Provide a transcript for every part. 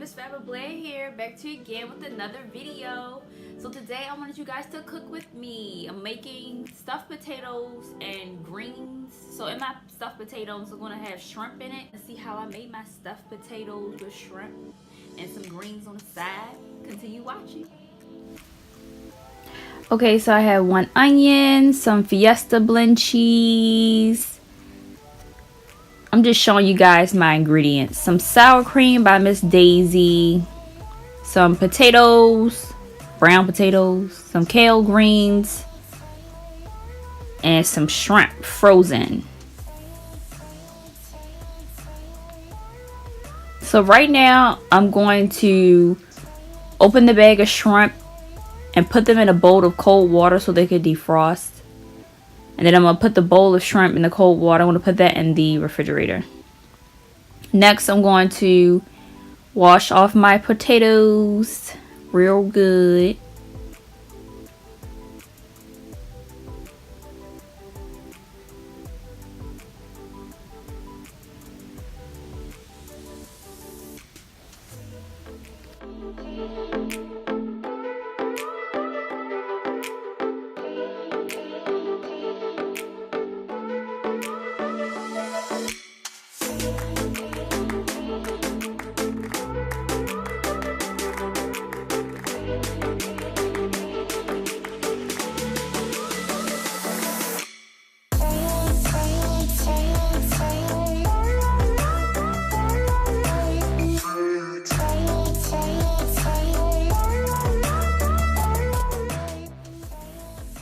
Miss Fabba Blair here, back to you again with another video. So today I wanted you guys to cook with me. I'm making stuffed potatoes and greens. So in my stuffed potatoes, I'm gonna have shrimp in it. Let's see how I made my stuffed potatoes with shrimp and some greens on the side. Continue watching. Okay, so I have 1 onion, some Fiesta blend cheese. I'm just showing you guys my ingredients. Some sour cream by Miss Daisy. Some potatoes, brown potatoes, some kale greens, and some shrimp frozen. So right now I'm going to open the bag of shrimp and put them in a bowl of cold water so they could defrost. And then I'm going to put the bowl of shrimp in the cold water. I'm going to put that in the refrigerator. Next, I'm going to wash off my potatoes real good.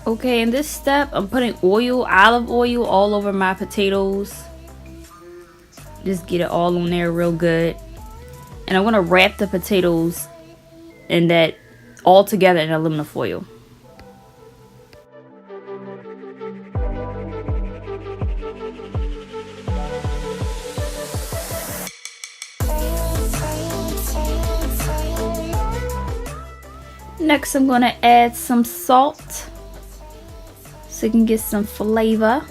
Okay, in this step, I'm putting olive oil all over my potatoes. Just get it all on there real good. And I'm going to wrap the potatoes in that all together in aluminum foil. Next, I'm going to add some salt so you can get some flavor.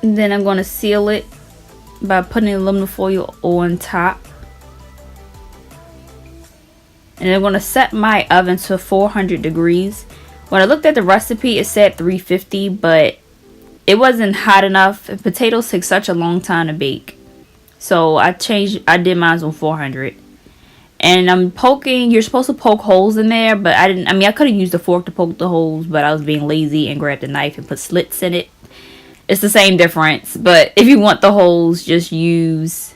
And then I'm going to seal it by putting aluminum foil on top. And I'm going to set my oven to 400 degrees. When I looked at the recipe, it said 350, but it wasn't hot enough. Potatoes take such a long time to bake. So I did mine on 400. And I'm poking, you're supposed to poke holes in there, but I could have used a fork to poke the holes, but I was being lazy and grabbed a knife and put slits in it. It's the same difference, but if you want the holes, just use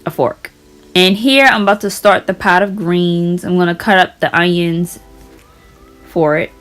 a fork. And here I'm about to start the pot of greens. I'm going to cut up the onions for it.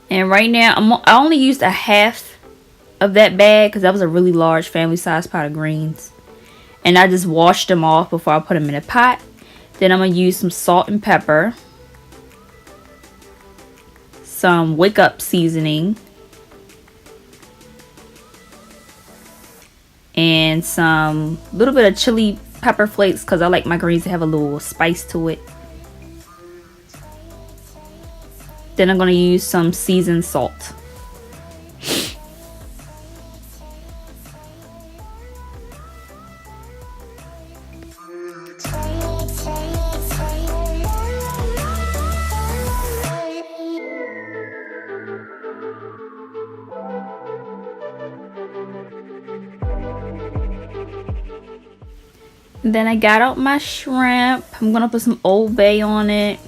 And right now, I only used a half of that bag because that was a really large family size pot of greens. And I just washed them off before I put them in a pot. Then I'm going to use some salt and pepper. Some Wake Up seasoning. And some little bit of chili pepper flakes because I like my greens to have a little spice to it. Then I'm going to use some seasoned salt. And then I got out my shrimp. I'm gonna put some Old Bay on it,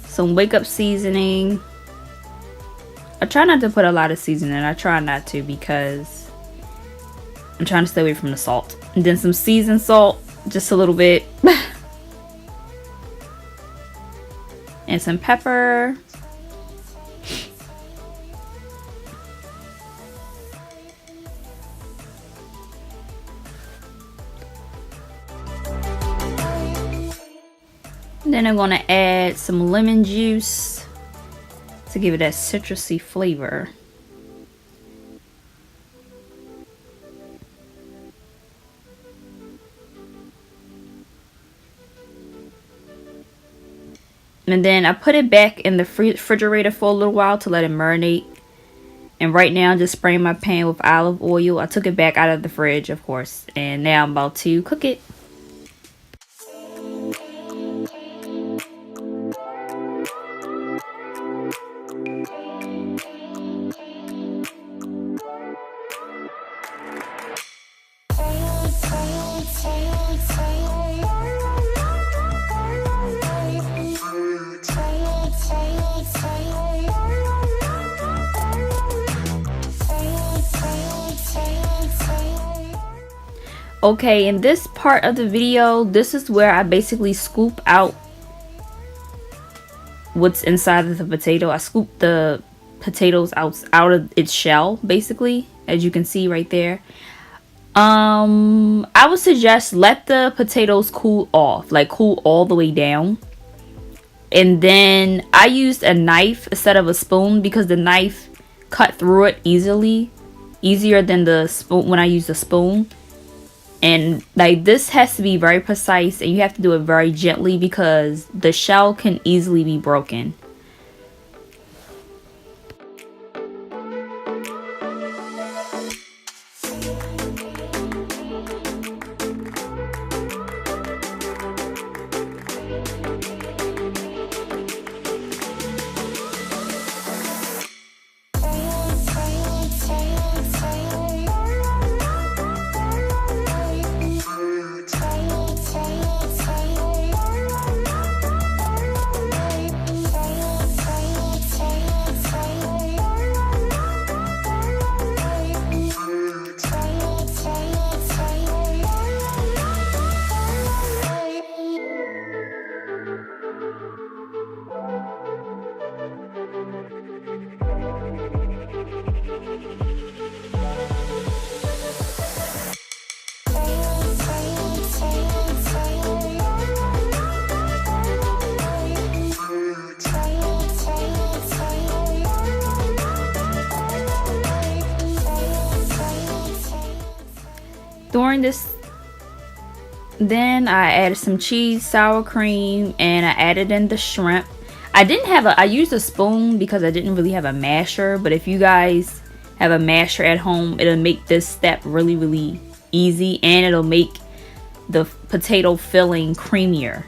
some Wake Up seasoning. I try not to put a lot of seasoning. I try not to because I'm trying to stay away from the salt. And then some seasoned salt, just a little bit. And some pepper. Then I'm gonna add some lemon juice to give it that citrusy flavor. And then I put it back in the refrigerator for a little while to let it marinate. And right now I'm just spraying my pan with olive oil. I took it back out of the fridge, of course. And now I'm about to cook it. Okay, in this part of the video, this is where I basically scoop out what's inside of the potato. I scoop the potatoes out of its shell, basically, as you can see right there. I would suggest let the potatoes cool off, like cool all the way down. And then I used a knife instead of a spoon because the knife cut through it easier than the spoon when I use the spoon. And like this has to be very precise and you have to do it very gently because the shell can easily be broken. During this, then I added some cheese, sour cream, and I added in the shrimp. I used a spoon because I didn't really have a masher, but if you guys have a masher at home, it'll make this step really, really easy, and it'll make the potato filling creamier.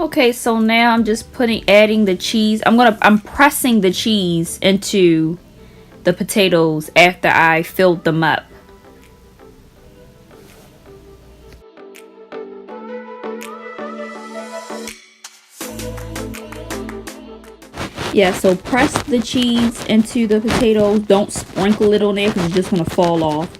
Okay, so now I'm just adding the cheese. I'm pressing the cheese into the potatoes after I filled them up. Yeah, so press the cheese into the potatoes. Don't sprinkle it on there because it's just going to fall off.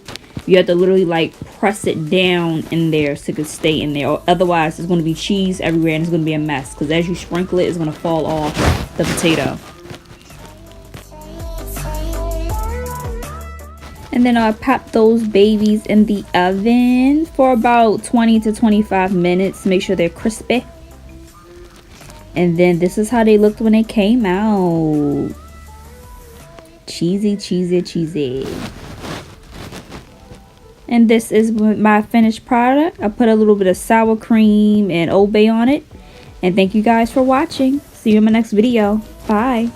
You have to literally like press it down in there so it can stay in there. Or otherwise, it's going to be cheese everywhere and it's going to be a mess. Because as you sprinkle it, it's going to fall off the potato. And then I'll pop those babies in the oven for about 20 to 25 minutes. Make sure they're crispy. And then this is how they looked when they came out. Cheesy, cheesy, cheesy. And this is my finished product. I put a little bit of sour cream and Old Bay on it. And thank you guys for watching. See you in my next video. Bye.